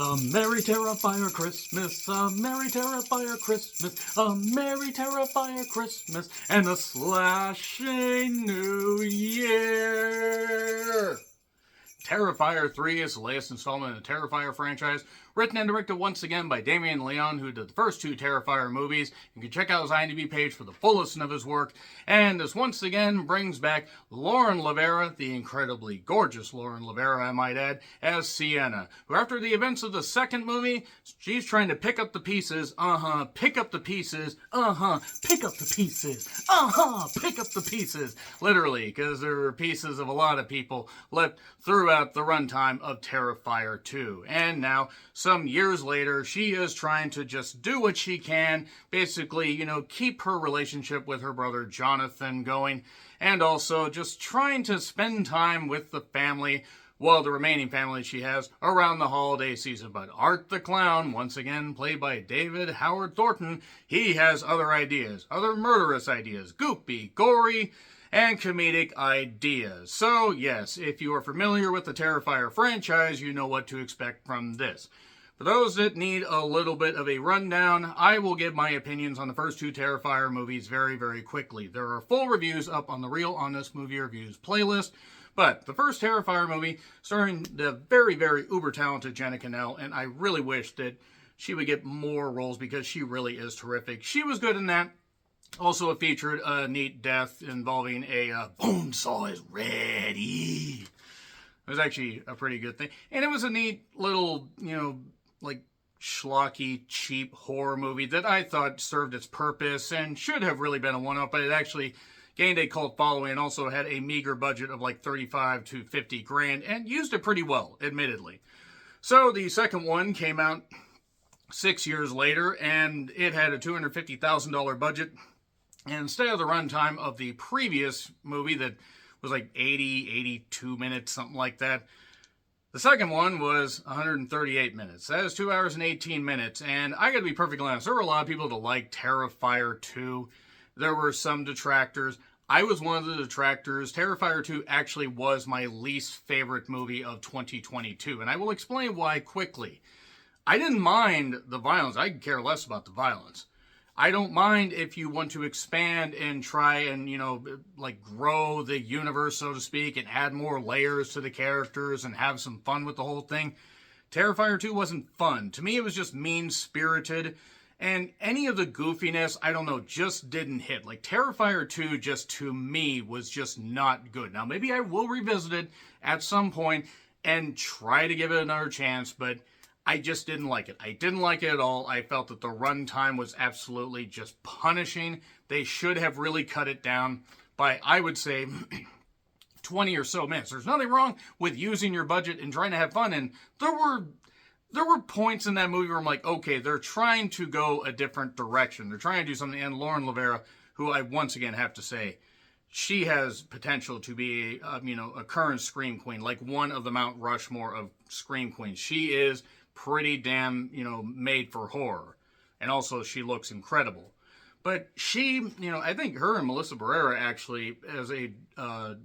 A merry Terrifier Christmas, a merry Terrifier Christmas, a merry Terrifier Christmas, and a slashing New Year! Terrifier 3 is the latest installment in the Terrifier franchise, written and directed once again by Damien Leone, who did the first two Terrifier movies. You can check out his IMDb page for the full list of his work. And this once again brings back Lauren Lavera, the incredibly gorgeous Lauren Lavera, I might add, as Sienna, who after the events of the second movie, she's trying to pick up the pieces, pick up the pieces, pick up the pieces, pick up the pieces, literally, because there are pieces of a lot of people left throughout the runtime of Terrifier 2. And now, some years later, she is trying to just do what she can, basically, keep her relationship with her brother Jonathan going, and also just trying to spend time with the family, well, the remaining family she has, around the holiday season. But Art the Clown, once again played by David Howard Thornton, he has other ideas, other murderous ideas, goopy, gory, and comedic ideas. So, yes, if you are familiar with the Terrifier franchise, you know what to expect from this. For those that need a little bit of a rundown, I will give my opinions on the first two Terrifier movies very, very quickly. There are full reviews up on the Real Honest Movie Reviews playlist, but the first Terrifier movie, starring the very, very uber-talented Jenna Cannell, and I really wish that she would get more roles because she really is terrific. She was good in that. Also, it featured a neat death involving a bone saw is ready. It was actually a pretty good thing. And it was a neat little, schlocky, cheap horror movie that I thought served its purpose and should have really been a one-off, but it actually gained a cult following and also had a meager budget of like 35 to 50 grand and used it pretty well, admittedly. So the second one came out 6 years later, and it had a $250,000 budget. And instead of the runtime of the previous movie that was like 80, 82 minutes, something like that, the second one was 138 minutes. That is 2 hours and 18 minutes. And I gotta be perfectly honest, there were a lot of people that liked Terrifier 2. There were some detractors. I was one of the detractors. Terrifier 2 actually was my least favorite movie of 2022. And I will explain why quickly. I didn't mind the violence. I could care less about the violence. I don't mind if you want to expand and try and, grow the universe, so to speak, and add more layers to the characters and have some fun with the whole thing. Terrifier 2 wasn't fun. To me, it was just mean-spirited, and any of the goofiness, I don't know, just didn't hit. Like, Terrifier 2 just, to me, was just not good. Now, maybe I will revisit it at some point and try to give it another chance, but I just didn't like it. I didn't like it at all. I felt that the runtime was absolutely just punishing. They should have really cut it down by, I would say, 20 or so minutes. There's nothing wrong with using your budget and trying to have fun. And there were points in that movie where I'm like, okay, they're trying to go a different direction. They're trying to do something. And Lauren Lavera, who I once again have to say, she has potential to be, a current Scream Queen, like one of the Mount Rushmore of Scream Queens. She is pretty damn, made for horror. And also, she looks incredible. But she, I think her and Melissa Barrera actually, as a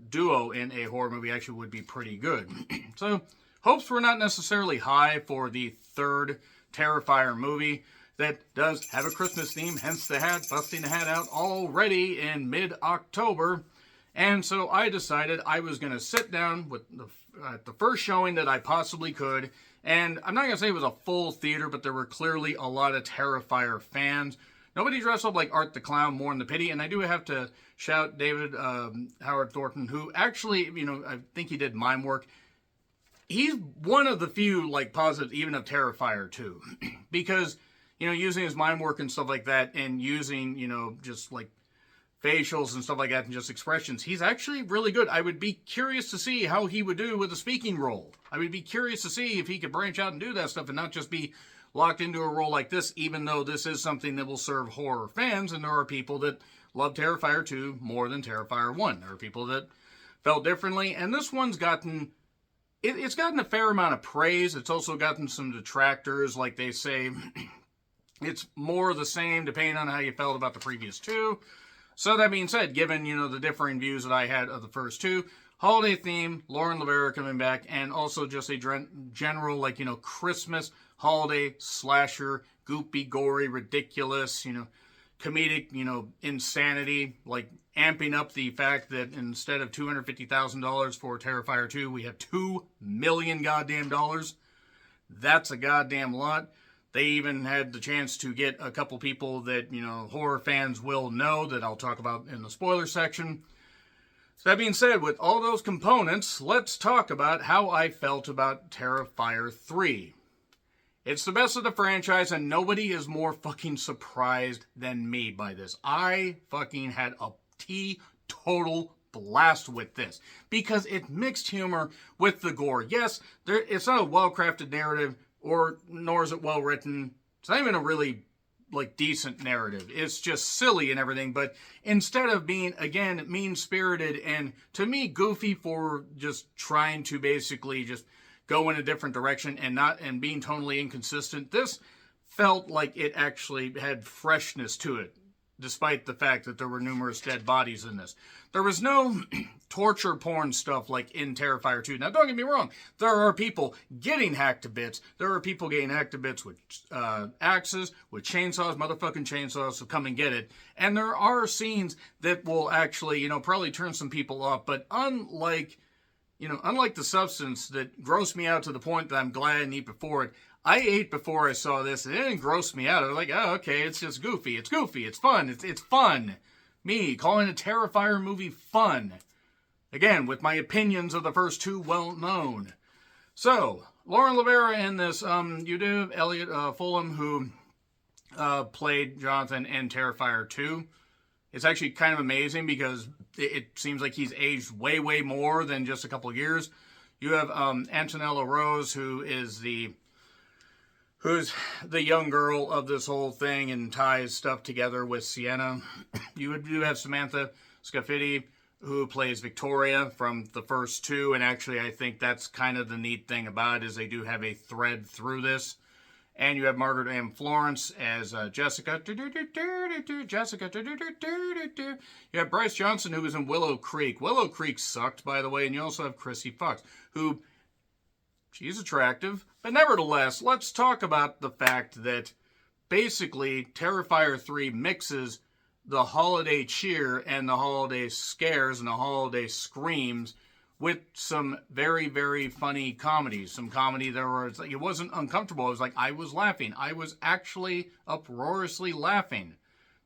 duo in a horror movie, actually would be pretty good. So, hopes were not necessarily high for the third Terrifier movie that does have a Christmas theme, hence the hat, busting the hat out already in mid-October. And so I decided I was going to sit down with the first showing that I possibly could. And I'm not going to say it was a full theater, but there were clearly a lot of Terrifier fans. Nobody dressed up like Art the Clown, more in the pity. And I do have to shout David Howard Thornton, who actually, I think he did mime work. He's one of the few, positive, even of Terrifier 2. Because, using his mime work and stuff like that, and using, just facials and stuff like that and just expressions, he's actually really good. I would be curious to see how he would do with a speaking role. I would be curious to see if he could branch out and do that stuff and not just be locked into a role like this, even though this is something that will serve horror fans, and there are people that love Terrifier 2 more than Terrifier 1. There are people that felt differently, and this one's gotten, it's gotten a fair amount of praise. It's also gotten some detractors, like they say, it's more of the same depending on how you felt about the previous two. So that being said, given, the differing views that I had of the first two, holiday theme, Lauren Rivera coming back, and also just a general, like, Christmas holiday slasher, goopy, gory, ridiculous, comedic, insanity, like amping up the fact that instead of $250,000 for Terrifier 2, we have $2 million goddamn dollars. That's a goddamn lot. They even had the chance to get a couple people that, horror fans will know that I'll talk about in the spoiler section. So that being said, with all those components, let's talk about how I felt about Terrifier 3. It's the best of the franchise, and nobody is more fucking surprised than me by this. I fucking had a total blast with this, because it mixed humor with the gore. Yes, it's not a well-crafted narrative, nor is it well written. It's not even a really decent narrative. It's just silly and everything, but instead of being, again, mean-spirited and, to me, goofy for just trying to basically just go in a different direction and being totally inconsistent, this felt like it actually had freshness to it, despite the fact that there were numerous dead bodies in this. There was no torture porn stuff like in Terrifier 2. Now, don't get me wrong. There are people getting hacked to bits. There are people getting hacked to bits with axes, with chainsaws, motherfucking chainsaws, so come and get it. And there are scenes that will actually, probably turn some people off. But unlike the substance that grossed me out to the point that I'm glad I didn't eat before it, I ate before I saw this, and it didn't gross me out. I was like, oh, okay, it's just goofy. It's goofy. It's fun. It's fun. Me calling a Terrifier movie fun. Again, with my opinions of the first two well known. So, Lauren Rivera in this, you do have Elliot Fulham, who played Jonathan in Terrifier 2. It's actually kind of amazing because it seems like he's aged way, way more than just a couple of years. You have Antonella Rose, who's the young girl of this whole thing and ties stuff together with Sienna. You do have Samantha Scafidi, who plays Victoria from the first two, and actually I think that's kind of the neat thing about it, is they do have a thread through this. And you have Margaret M. Florence as Jessica. Jessica. You have Bryce Johnson, who was in Willow Creek. Willow Creek sucked, by the way. And you also have Chrissy Fox, who, she's attractive. But nevertheless, let's talk about the fact that basically Terrifier 3 mixes the holiday cheer and the holiday scares and the holiday screams with some very, very funny comedies. Some comedy there was, it wasn't uncomfortable. It was like, I was laughing. I was actually uproariously laughing.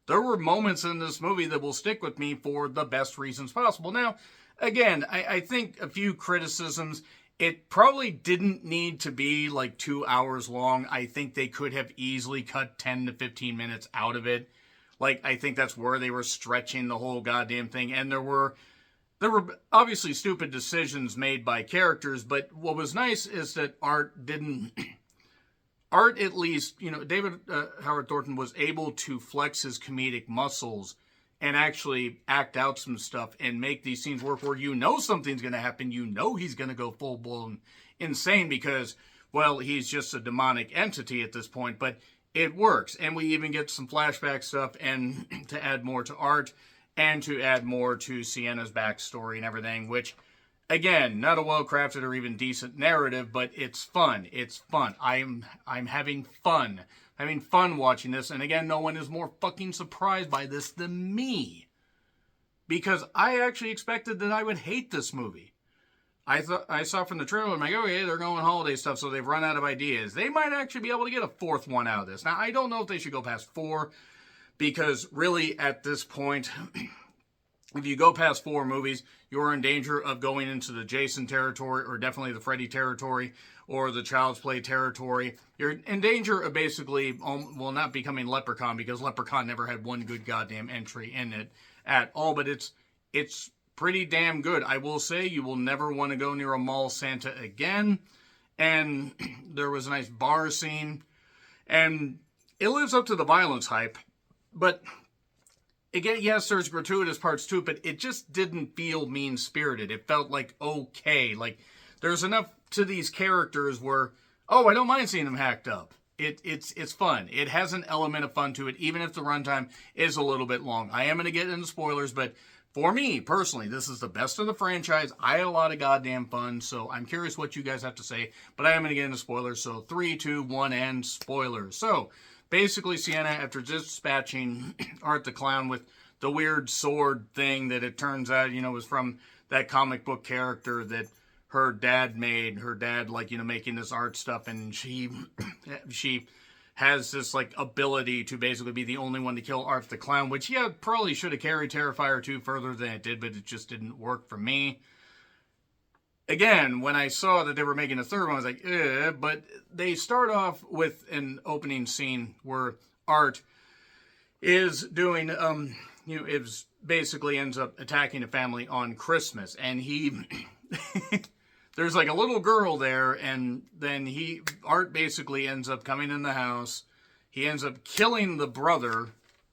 There were moments in this movie that will stick with me for the best reasons possible. Now, again, I think a few criticisms. It probably didn't need to be 2 hours long. I think they could have easily cut 10 to 15 minutes out of it. I think that's where they were stretching the whole goddamn thing. And there were obviously stupid decisions made by characters, but what was nice is that Art at least, David Howard Thornton was able to flex his comedic muscles and actually act out some stuff and make these scenes work where something's going to happen. He's going to go full-blown insane because, well, he's just a demonic entity at this point, but it works. And we even get some flashback stuff and to add more to Art, and to add more to Sienna's backstory and everything, which, again, not a well-crafted or even decent narrative, but it's fun. It's fun. I'm having fun. Having fun watching this, and again, no one is more fucking surprised by this than me. Because I actually expected that I would hate this movie. I saw from the trailer, I'm like, okay, they're going holiday stuff, so they've run out of ideas. They might actually be able to get a fourth one out of this. Now, I don't know if they should go past 4, because really, at this point, if you go past 4 movies, you're in danger of going into the Jason territory, or definitely the Freddy territory, or the Child's Play territory. You're in danger of basically, not becoming Leprechaun, because Leprechaun never had one good goddamn entry in it at all, but it's pretty damn good. I will say, you will never want to go near a mall Santa again, and there was a nice bar scene, and it lives up to the violence hype. But, again, yes, there's gratuitous parts to it, but it just didn't feel mean-spirited. It felt okay. There's enough to these characters where, I don't mind seeing them hacked up. It's fun. It has an element of fun to it, even if the runtime is a little bit long. I am going to get into spoilers, but for me, personally, this is the best of the franchise. I had a lot of goddamn fun, so I'm curious what you guys have to say. But I am going to get into spoilers, so 3, 2, 1, and spoilers. So, basically, Sienna, after dispatching Art the Clown with the weird sword thing that it turns out, was from that comic book character that her dad made. Her dad, making this art stuff, and she has this, ability to basically be the only one to kill Art the Clown, which, yeah, probably should have carried Terrifier 2 further than it did, but it just didn't work for me. Again, when I saw that they were making a third one, I was like, but they start off with an opening scene where Art is doing, it basically ends up attacking a family on Christmas, and he... There's a little girl there, and then Art basically ends up coming in the house. He ends up killing the brother,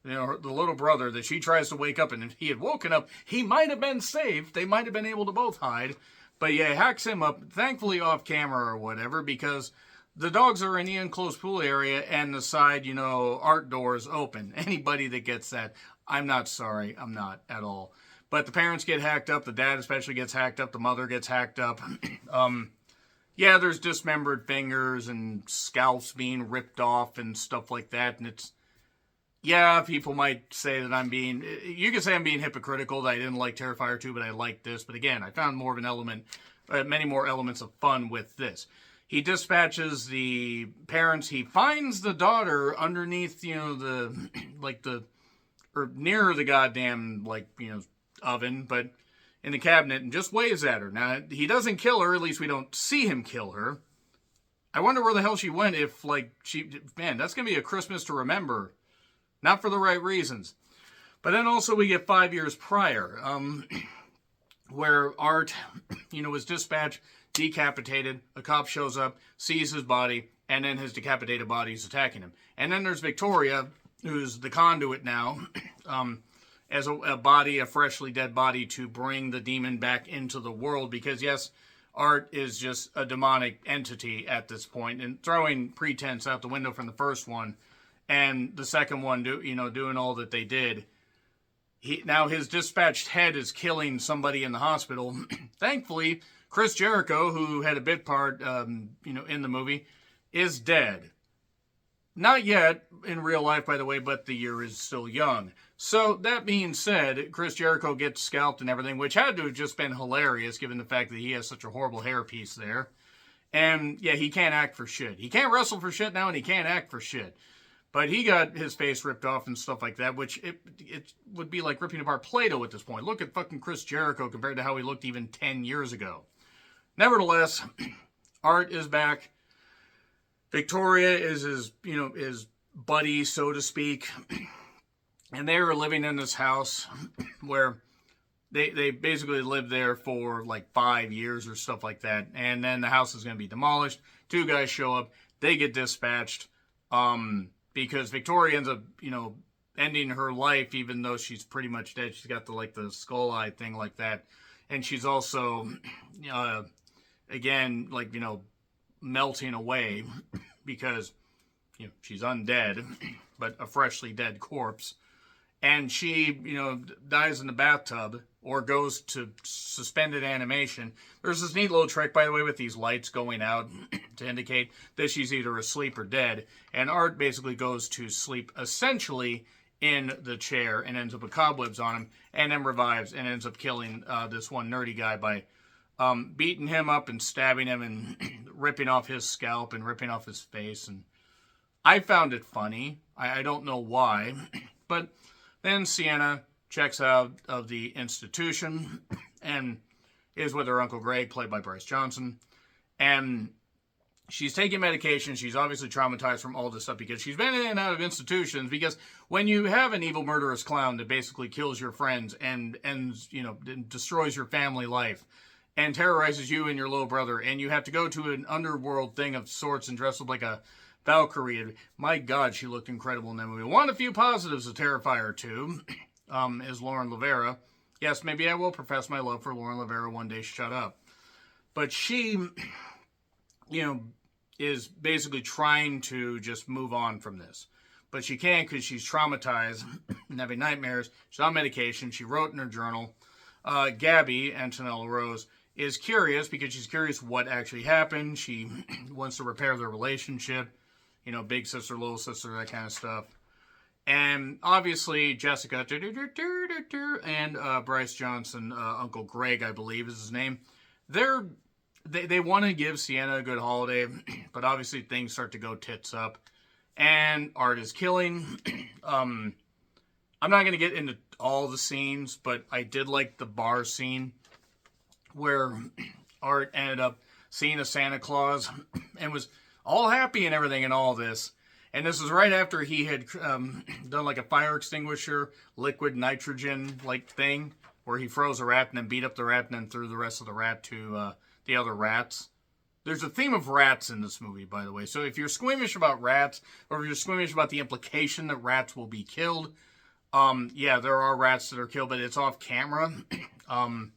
the little brother that she tries to wake up, and if he had woken up, he might have been saved. They might have been able to both hide. But yeah, hacks him up, thankfully off camera or whatever, because the dogs are in the enclosed pool area, and the side, Art door is open. Anybody that gets that, I'm not sorry. I'm not at all. But the parents get hacked up. The dad especially gets hacked up. The mother gets hacked up. Yeah, there's dismembered fingers and scalps being ripped off and stuff like that. And yeah, people might say that you can say I'm being hypocritical, that I didn't like Terrifier 2, but I liked this. But again, I found more of an element, many more elements of fun with this. He dispatches the parents. He finds the daughter underneath, or near the goddamn, oven, but in the cabinet, and just waves at her. Now, he doesn't kill her, at least we don't see him kill her. I wonder where the hell she went if, man, that's going to be a Christmas to remember. Not for the right reasons. But then also we get 5 years prior, where Art, was dispatched, decapitated, a cop shows up, sees his body, and then his decapitated body is attacking him. And then there's Victoria, who's the conduit now, as a freshly dead body, to bring the demon back into the world. Because, yes, Art is just a demonic entity at this point, and throwing pretense out the window from the first one, and the second one, doing all that they did. Now his dispatched head is killing somebody in the hospital. Thankfully, Chris Jericho, who had a bit part, in the movie, is dead. Not yet in real life, by the way, but the year is still young. So, that being said, Chris Jericho gets scalped and everything, which had to have just been hilarious, given the fact that he has such a horrible hairpiece there. And, yeah, he can't act for shit. He can't wrestle for shit now, and he can't act for shit. But he got his face ripped off and stuff like that, which it would be like ripping apart Play-Doh at this point. Look at fucking Chris Jericho compared to how he looked even 10 years ago. Nevertheless, Art is back. Victoria is his buddy, so to speak. And they were living in this house where they basically lived there for 5 years or stuff like that. And then the house is going to be demolished. 2 guys show up. They get dispatched because Victoria ends up, ending her life, even though she's pretty much dead. She's got the skull eye thing like that. And she's also, again, melting away because, she's undead, but a freshly dead corpse. And she, dies in the bathtub or goes to suspended animation. There's this neat little trick, by the way, with these lights going out to indicate that she's either asleep or dead. And Art basically goes to sleep essentially in the chair and ends up with cobwebs on him, and then revives and ends up killing this one nerdy guy by beating him up and stabbing him and ripping off his scalp and ripping off his face. And I found it funny. I don't know why, but then Sienna checks out of the institution and is with her Uncle Greg, played by Bryce Johnson. And she's taking medication. She's obviously traumatized from all this stuff because she's been in and out of institutions. Because when you have an evil, murderous clown that basically kills your friends and destroys your family life and terrorizes you and your little brother, and you have to go to an underworld thing of sorts and dress up like a Valkyrie. My God, she looked incredible in that movie. One of the few positives of Terrifier 2 is Lauren Lavera. Yes, maybe I will profess my love for Lauren Lavera one day. Shut up. But she, is basically trying to just move on from this. but she can't because she's traumatized and having nightmares. She's on medication. She wrote in her journal. Gabby, Antonella Rose, is curious because she's curious what actually happened. She wants to repair their relationship. You know, big sister, little sister, that kind of stuff. And obviously, Jessica and Bryce Johnson, Uncle Greg, I believe is his name. They want to give Sienna a good holiday, but obviously things start to go tits up. And Art is killing. I'm not going to get into all the scenes, but I did like the bar scene where Art ended up seeing a Santa Claus and was all happy and everything and all this. And this was right after he had done like a fire extinguisher, liquid nitrogen like thing, where he froze a rat and then beat up the rat and then threw the rest of the rat to the other rats. There's a theme of rats in this movie, by the way. So if you're squeamish about rats, or if you're squeamish about the implication that rats will be killed, yeah, there are rats that are killed, but it's off camera. I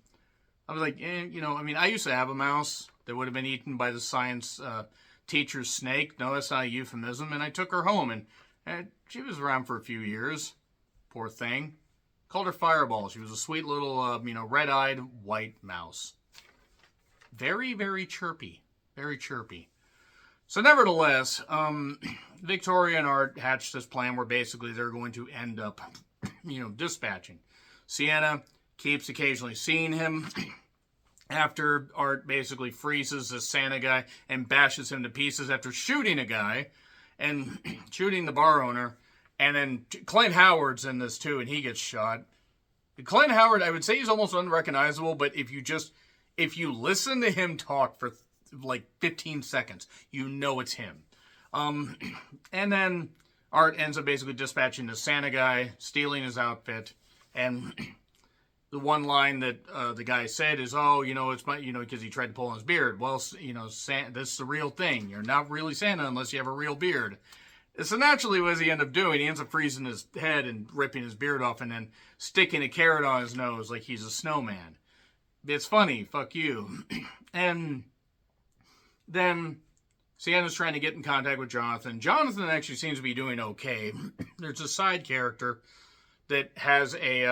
was like, you know, I mean, I used to have a mouse that would have been eaten by the science teacher's snake. No, that's not a euphemism. And I took her home, and she was around for a few years. Poor thing. Called her Fireball. She was a sweet little, you know, red-eyed white mouse. Very, very chirpy. Very chirpy. So nevertheless, Victoria and Art hatched this plan where basically they're going to end up, you know, dispatching. Sienna keeps occasionally seeing him after Art basically freezes this Santa guy and bashes him to pieces after shooting a guy and shooting the bar owner. And then Clint Howard's in this too, and he gets shot. Clint Howard, I would say he's almost unrecognizable, but if you listen to him talk for like 15 seconds, you know it's him. And then Art ends up basically dispatching the Santa guy, stealing his outfit, and the one line that the guy said is, "Oh, you know, it's my, you know," because he tried to pull on his beard. Well, you know, this is the real thing. You're not really Santa unless you have a real beard. So naturally, what does he end up doing? He ends up freezing his head and ripping his beard off and then sticking a carrot on his nose like he's a snowman. It's funny. Fuck you. And then Sienna's trying to get in contact with Jonathan. Jonathan actually seems to be doing okay. There's a side character that has a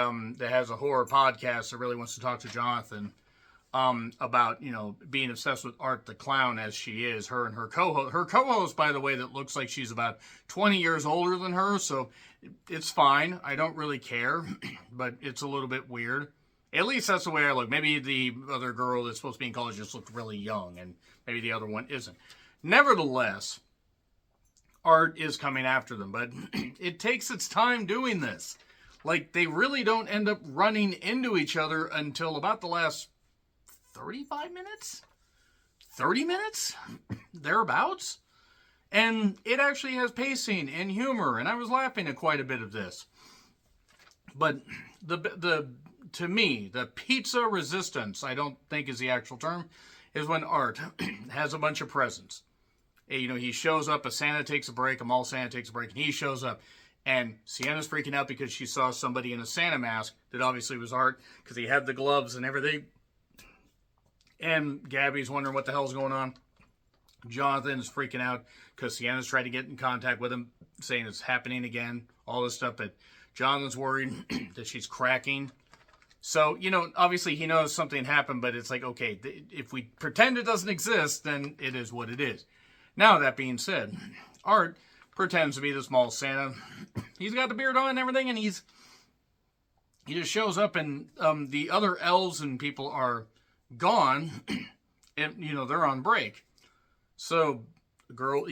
horror podcast that really wants to talk to Jonathan about, you know, being obsessed with Art the Clown as she is, her and her co-host. Her co-host, by the way, that looks like she's about 20 years older than her, so it's fine. I don't really care, but it's a little bit weird. At least that's the way I look. Maybe the other girl that's supposed to be in college just looked really young, and maybe the other one isn't. Nevertheless, Art is coming after them, but it takes its time doing this. Like, they really don't end up running into each other until about the last 35 minutes? 30 minutes? Thereabouts? And it actually has pacing and humor, and I was laughing at quite a bit of this. But to me, the pizza resistance, I don't think is the actual term, is when Art has a bunch of presents. You know, he shows up, a Santa takes a break, a mall Santa takes a break, and he shows up. And Sienna's freaking out because she saw somebody in a Santa mask that obviously was Art because he had the gloves and everything. And Gabby's wondering what the hell's going on. Jonathan's freaking out because Sienna's trying to get in contact with him, saying it's happening again, all this stuff. But Jonathan's worried that she's cracking. So, you know, obviously he knows something happened, but it's like, okay, if we pretend it doesn't exist, then it is what it is. Now, that being said, Art pretends to be the small Santa. He's got the beard on and everything, and he just shows up, and the other elves and people are gone, and, you know, they're on break. So the girl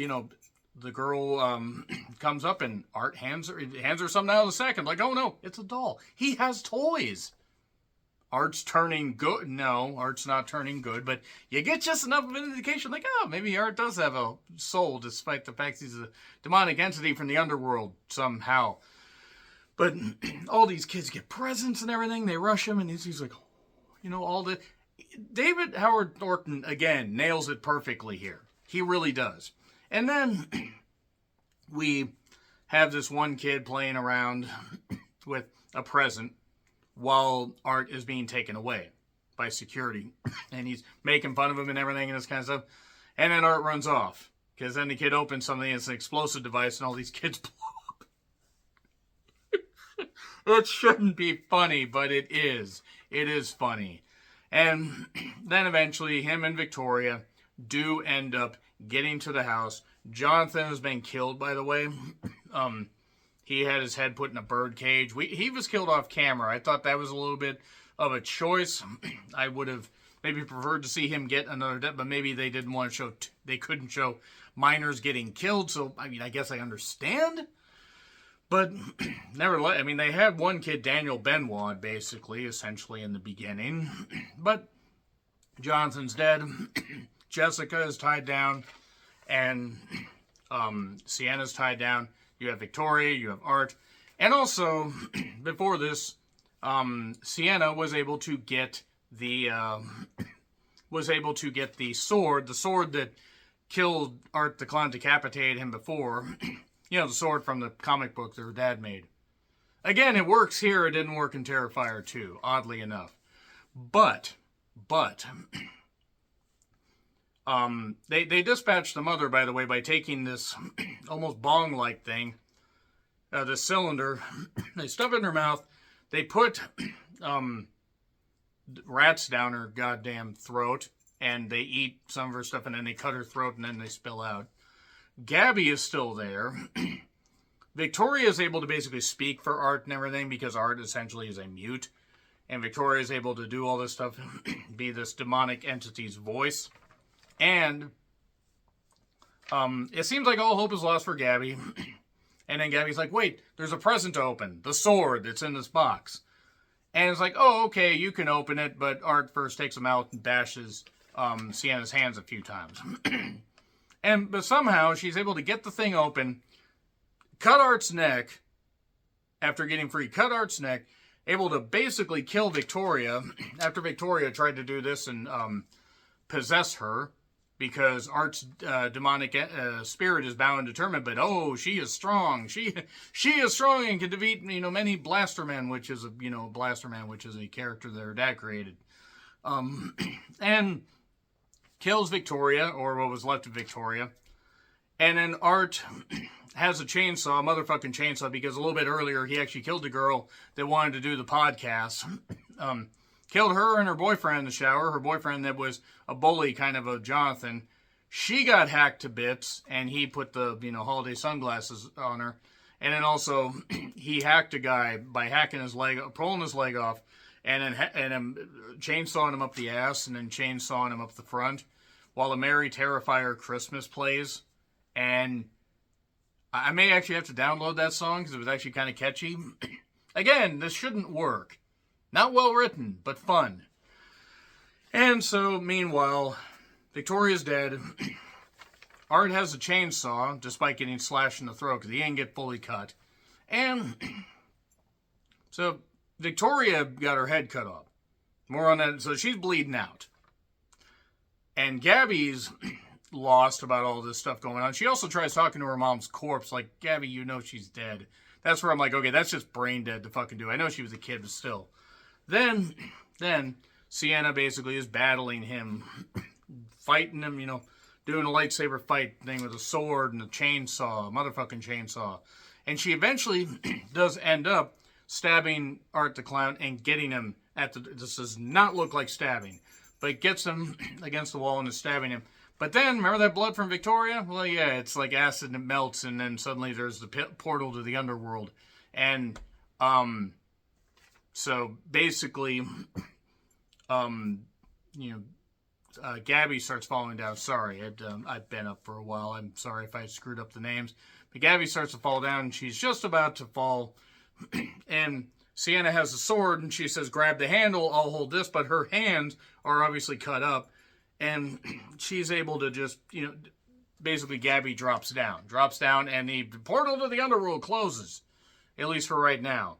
comes up, and Art hands her something out of the second, like, oh no, it's a doll. He has toys. Art's turning good. No, Art's not turning good, but you get just enough of an indication, like, oh, maybe Art does have a soul, despite the fact he's a demonic entity from the underworld somehow. But all these kids get presents and everything. They rush him, and he's like, you know, all the... David Howard Thornton, again, nails it perfectly here. He really does. And then we have this one kid playing around with a present while Art is being taken away by security. And he's making fun of him and everything and this kind of stuff. And then Art runs off. Because then the kid opens something, it's an explosive device, and all these kids blow up. It shouldn't be funny, but it is. It is funny. And then eventually him and Victoria do end up getting to the house. Jonathan has been killed, by the way. He had his head put in a bird cage. He was killed off camera. I thought that was a little bit of a choice. I would have maybe preferred to see him get another death, but maybe they didn't want to show, they couldn't show minors getting killed. So, I mean, I guess I understand. But nevertheless, I mean, they had one kid, Daniel Benoit, basically, essentially in the beginning. But Jonathan's dead. Jessica is tied down. And Sienna's tied down. You have Victoria, you have Art. And also, before this, Sienna was able to get the sword that killed Art the Clown, decapitated him before. You know, the sword from the comic book that her dad made. Again, it works here. It didn't work in Terrifier 2, oddly enough. But they dispatched the mother, by the way, by taking this almost bong-like thing, this cylinder. They stuff it in her mouth. They put rats down her goddamn throat, and they eat some of her stuff, and then they cut her throat, and then they spill out. Gabby is still there. Victoria is able to basically speak for Art and everything, because Art essentially is a mute. And Victoria is able to do all this stuff, be this demonic entity's voice. And it seems like all hope is lost for Gabby. And then Gabby's like, wait, there's a present to open. The sword that's in this box. And it's like, oh, okay, you can open it. But Art first takes him out and bashes Sienna's hands a few times. But somehow she's able to get the thing open, cut Art's neck, after getting free, cut Art's neck, able to basically kill Victoria, after Victoria tried to do this and possess her, because Art's demonic spirit is bound and determined, but oh, she is strong. She is strong and can defeat, many Blastermen, which is a character that her dad created. And kills Victoria, or what was left of Victoria. And then Art has a chainsaw, a motherfucking chainsaw, because a little bit earlier he actually killed the girl that wanted to do the podcast. Killed her and her boyfriend in the shower. Her boyfriend that was a bully, kind of a Jonathan. She got hacked to bits, and he put the, holiday sunglasses on her. And then also, he hacked a guy by hacking his leg, pulling his leg off, and then chainsawing him up the ass, and then chainsawing him up the front, while a Merry Terrifier Christmas plays. And I may actually have to download that song, because it was actually kind of catchy. Again, this shouldn't work. Not well written, but fun. And so, meanwhile, Victoria's dead. Art has a chainsaw, despite getting slashed in the throat, because he didn't get fully cut. And so Victoria got her head cut off. More on that. So she's bleeding out. And Gabby's lost about all this stuff going on. She also tries talking to her mom's corpse, like, Gabby, she's dead. That's where I'm like, okay, that's just brain dead to fucking do. I know she was a kid, but still. Then Sienna basically is battling him, fighting him, doing a lightsaber fight thing with a sword and a chainsaw, a motherfucking chainsaw. And she eventually does end up stabbing Art the Clown and getting him this does not look like stabbing, but gets him against the wall and is stabbing him. But then, remember that blood from Victoria? Well, yeah, it's like acid and it melts, and then suddenly there's the portal to the underworld. And, so basically, Gabby starts falling down. Sorry, I've been up for a while. I'm sorry if I screwed up the names. But Gabby starts to fall down, and she's just about to fall. And Sienna has a sword, and she says, grab the handle, I'll hold this. But her hands are obviously cut up. And she's able to just, basically Gabby drops down, and the portal to the underworld closes, at least for right now.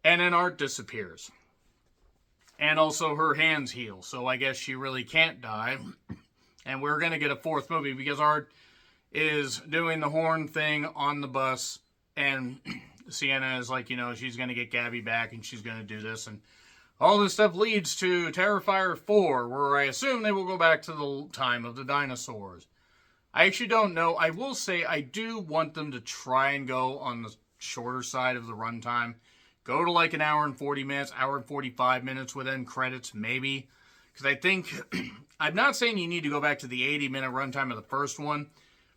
And then Art disappears. And also her hands heal, so I guess she really can't die. And we're going to get a fourth movie, because Art is doing the horn thing on the bus, and Sienna is like, she's going to get Gabby back, and she's going to do this, and all this stuff leads to Terrifier 4, where I assume they will go back to the time of the dinosaurs. I actually don't know. I will say I do want them to try and go on the shorter side of the runtime, Go to like an hour and 40 minutes, hour and 45 minutes with end credits, maybe. Because I think, I'm not saying you need to go back to the 80-minute runtime of the first one,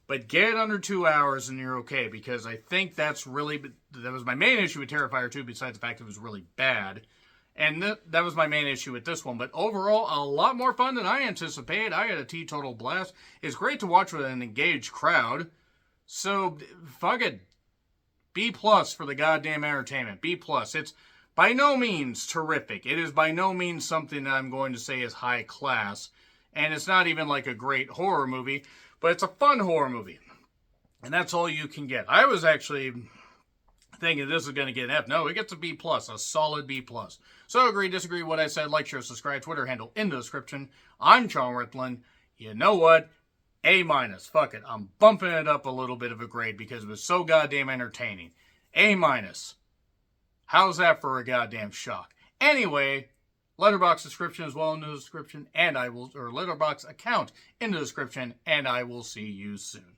but get it under 2 hours and you're okay. Because I think that was my main issue with Terrifier 2, besides the fact it was really bad. And that was my main issue with this one. But overall, a lot more fun than I anticipated. I had a teetotal blast. It's great to watch with an engaged crowd. So, fuck it. B+ for the goddamn entertainment. B+. It's by no means terrific. It is by no means something that I'm going to say is high class. And it's not even like a great horror movie. But it's a fun horror movie. And that's all you can get. I was actually thinking this is going to get an F. No, it gets a B+, a solid B+. So agree, disagree with what I said, like, share, subscribe, Twitter handle in the description. I'm Sean Ritlin. You know what? A-. Fuck it. I'm bumping it up a little bit of a grade because it was so goddamn entertaining. A-. How's that for a goddamn shock? Anyway, Letterboxd description as well in the description, or Letterboxd account in the description, and I will see you soon.